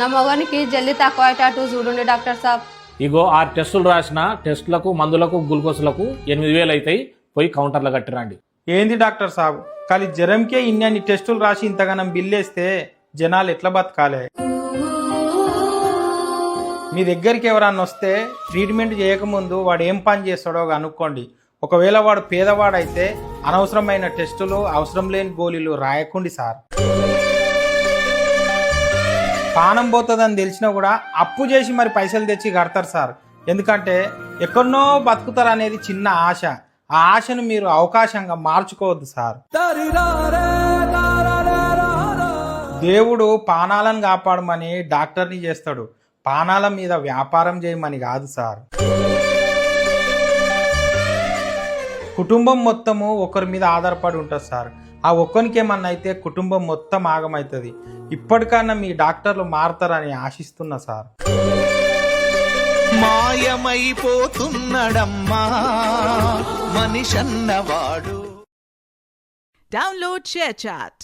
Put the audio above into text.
నా మొగానికి జల్దీ తక్కువ అయ్యేటట్టు చూడండి డాక్టర్ సాబ్. ఇగో 6 టెస్టులు రాసిన టెస్టులకు మందులకు గ్లూకోజులకు 8,000 అవుతాయి. పోయి కౌంటర్లో కట్టిరండి. ఏంది డాక్టర్ సాబ్, ఖాళీ జ్వరంకే ఇన్ని టెస్టులు రాసి ఇంతగానం బిల్లేస్తే జనాలు ఎట్లా బతకాలే? మీ దగ్గరికి ఎవరన్నా వస్తే ట్రీట్మెంట్ చేయకముందు వాడు ఏం పని చేస్తాడో కనుక్కోండి. ఒకవేళ వాడు పేదవాడైతే అనవసరమైన టెస్టులు, అవసరం లేని గోళీలు రాయకండి సార్. పానం పోతుందని తెలిసినా కూడా అప్పు చేసి మరి పైసలు తెచ్చి కడతారు సార్. ఎందుకంటే ఎక్కడనో బతుకుతారు అనేది చిన్న ఆశ. ఆ ఆశను మీరు అవకాశంగా మార్చుకోవద్దు సార్. దేవుడు పానాలను కాపాడమని డాక్టర్ని చేస్తాడు, పానాల మీద వ్యాపారం చేయమని కాదు సార్. కుటుంబం మొత్తము ఒకరి మీద ఆధారపడి ఉంటుంది సార్. ఆ ఒక్కరికి ఏమన్నా అయితే కుటుంబం మొత్తం ఆగమవుతుంది. ఇప్పటికన్నా మీ డాక్టర్లు మారతారని ఆశిస్తున్నా సార్. మాయమైపోతున్నడమ్మా మనిషన్నవాడు. Download ShareChat.